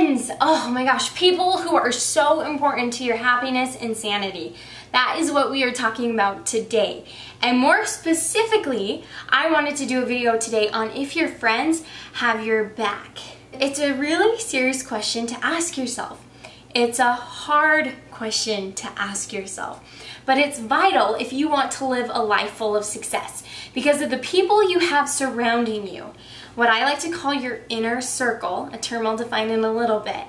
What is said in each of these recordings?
Friends, oh my gosh, people who are so important to your happiness and sanity. That is what we are talking about today. And more specifically, I wanted to do a video today on if your friends have your back. It's a really serious question to ask yourself. It's a hard question to ask yourself, but it's vital if you want to live a life full of success because of the people you have surrounding you. What I like to call your inner circle, a term I'll define in a little bit,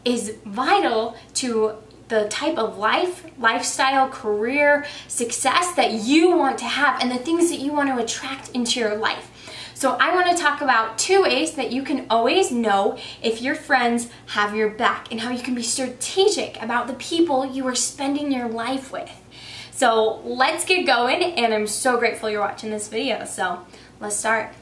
is vital to the type of lifestyle, career, success that you want to have and the things that you want to attract into your life. So I want to talk about 2 ways that you can always know if your friends have your back and how you can be strategic about the people you are spending your life with. So let's get going, and I'm so grateful you're watching this video. So let's start.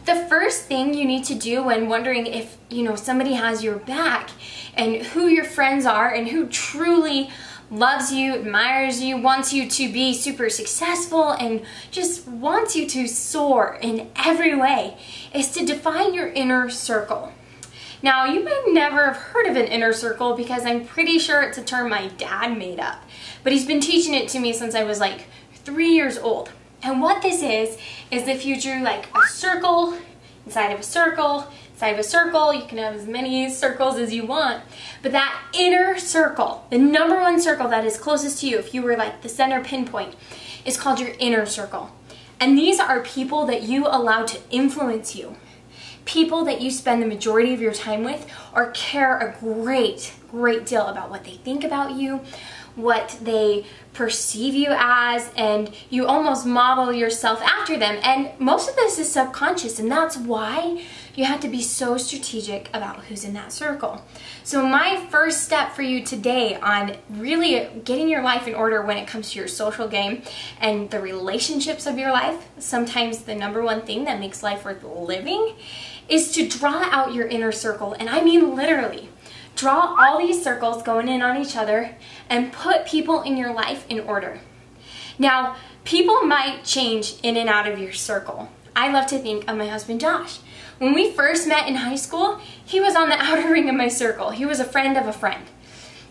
The first thing you need to do when wondering if somebody has your back and who your friends are and who truly loves you, admires you, wants you to be super successful, and just wants you to soar in every way is to define your inner circle. Now, you might never have heard of an inner circle because I'm pretty sure it's a term my dad made up, but he's been teaching it to me since I was like 3 years old. And what this is if you drew like a circle inside of a circle, inside of a circle, you can have as many circles as you want, but that inner circle, the number one circle that is closest to you, if you were like the center pinpoint, is called your inner circle. And these are people that you allow to influence you, people that you spend the majority of your time with or care a great deal about what they think about you, what they perceive you as, and you almost model yourself after them. And most of this is subconscious, and that's why you have to be so strategic about who's in that circle. So my first step for you today on really getting your life in order when it comes to your social game and the relationships of your life, sometimes the number one thing that makes life worth living, is to draw out your inner circle. And I mean literally. Draw all these circles going in on each other and put people in your life in order. Now, people might change in and out of your circle. I love to think of my husband Josh. When we first met in high school, he was on the outer ring of my circle. He was a friend of a friend.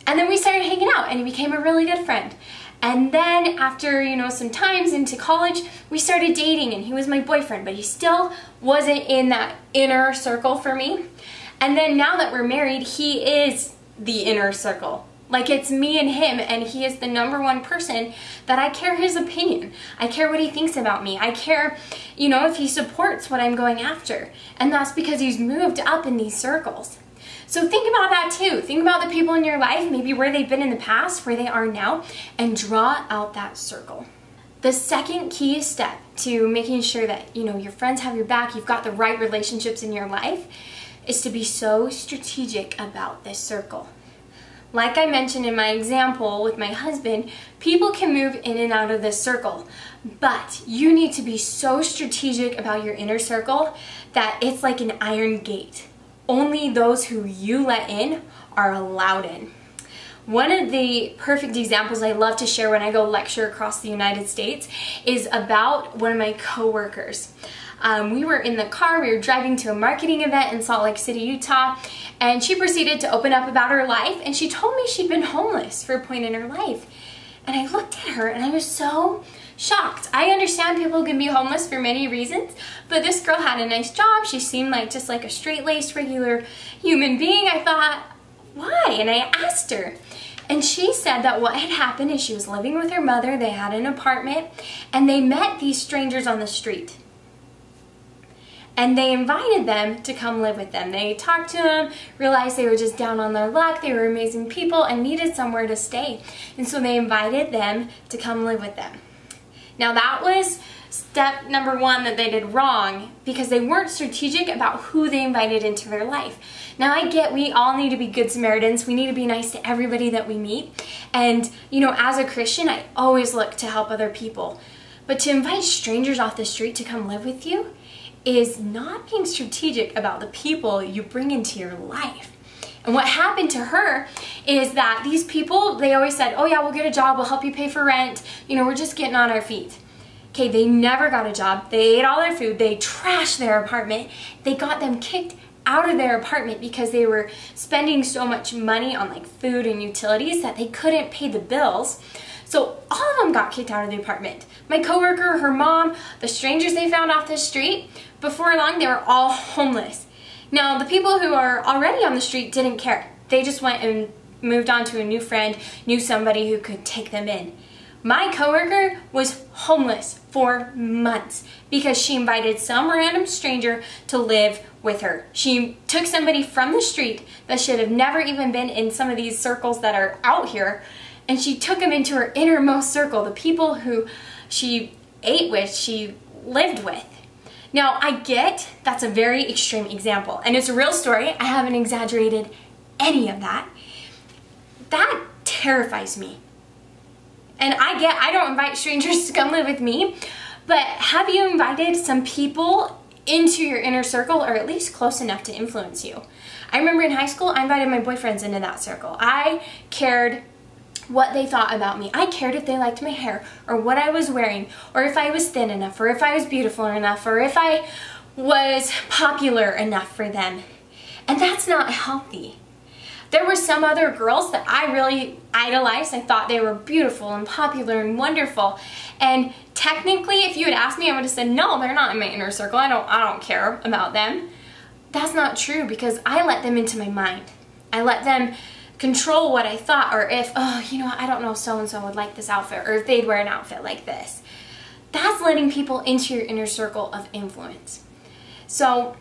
And then we started hanging out and he became a really good friend. And then after, some times into college, we started dating and he was my boyfriend, but he still wasn't in that inner circle for me. And then now that we're married, he is the inner circle. Like, it's me and him, and he is the number one person that I care his opinion. I care what he thinks about me. I care, if he supports what I'm going after. And that's because he's moved up in these circles. So think about that too. Think about the people in your life, maybe where they've been in the past, where they are now, and draw out that circle. The second key step to making sure that, your friends have your back, you've got the right relationships in your life, is to be so strategic about this circle. Like I mentioned in my example with my husband, people can move in and out of this circle, but you need to be so strategic about your inner circle that it's like an iron gate. Only those who you let in are allowed in. One of the perfect examples I love to share when I go lecture across the United States is about one of my coworkers. We were in the car, we were driving to a marketing event in Salt Lake City, Utah, and she proceeded to open up about her life, and she told me she'd been homeless for a point in her life. And I looked at her and I was so shocked. I understand people can be homeless for many reasons, but this girl had a nice job. She seemed like just like a straight-laced, regular human being. I thought, why? And I asked her. And she said that what had happened is she was living with her mother, they had an apartment, and they met these strangers on the street. And they invited them to come live with them. They talked to them, realized they were just down on their luck, they were amazing people and needed somewhere to stay. And so they invited them to come live with them. Now that was step number one that they did wrong because they weren't strategic about who they invited into their life. Now I get we all need to be good Samaritans. We need to be nice to everybody that we meet. And as a Christian, I always look to help other people. But to invite strangers off the street to come live with you is not being strategic about the people you bring into your life. And what happened to her is that these people, they always said, oh yeah, we'll get a job, we'll help you pay for rent, we're just getting on our feet. Okay, they never got a job. They ate all their food. They trashed their apartment. They got them kicked out of their apartment because they were spending so much money on like food and utilities that they couldn't pay the bills. So all of them got kicked out of the apartment. My coworker, her mom, the strangers they found off the street, before long they were all homeless. Now the people who are already on the street didn't care. They just went and moved on to a new friend, knew somebody who could take them in. My coworker was homeless for months because she invited some random stranger to live with her. She took somebody from the street that should have never even been in some of these circles that are out here, and she took them into her innermost circle, the people who she ate with, she lived with. Now, I get that's a very extreme example, and it's a real story. I haven't exaggerated any of that. That terrifies me. And I don't invite strangers to come live with me, but have you invited some people into your inner circle, or at least close enough to influence you? I remember in high school, I invited my boyfriends into that circle. I cared what they thought about me. I cared if they liked my hair, or what I was wearing, or if I was thin enough, or if I was beautiful enough, or if I was popular enough for them. And that's not healthy. There were some other girls that I really idolized. I thought they were beautiful and popular and wonderful. And technically, if you had asked me, I would have said, no, they're not in my inner circle. I don't care about them. That's not true, because I let them into my mind. I let them control what I thought, or if, oh, you know, I don't know, so-and-so would like this outfit, or if they'd wear an outfit like this. That's letting people into your inner circle of influence. So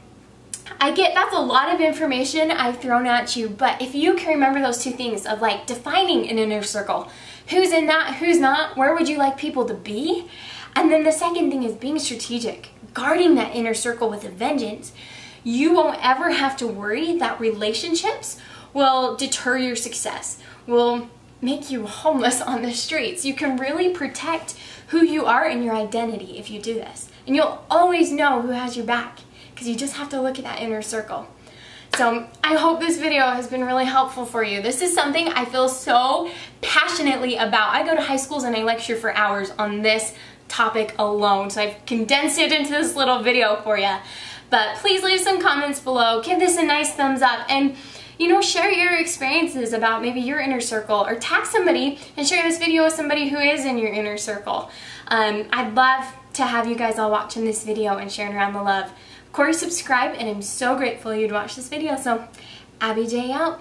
I get that's a lot of information I've thrown at you, but if you can remember those two things of like defining an inner circle, who's in that, who's not, where would you like people to be? And then the second thing is being strategic, guarding that inner circle with a vengeance. You won't ever have to worry that relationships will deter your success, will make you homeless on the streets. You can really protect who you are and your identity if you do this. And you'll always know who has your back, because you just have to look at that inner circle. So I hope this video has been really helpful for you. This is something I feel so passionately about. I go to high schools and I lecture for hours on this topic alone, so I've condensed it into this little video for you. But please leave some comments below, give this a nice thumbs up, and you know, share your experiences about maybe your inner circle, or tag somebody and share this video with somebody who is in your inner circle. I'd love to have you guys all watching this video and sharing around the love. Of course, subscribe, and I'm so grateful you'd watch this video. So, Abby J out.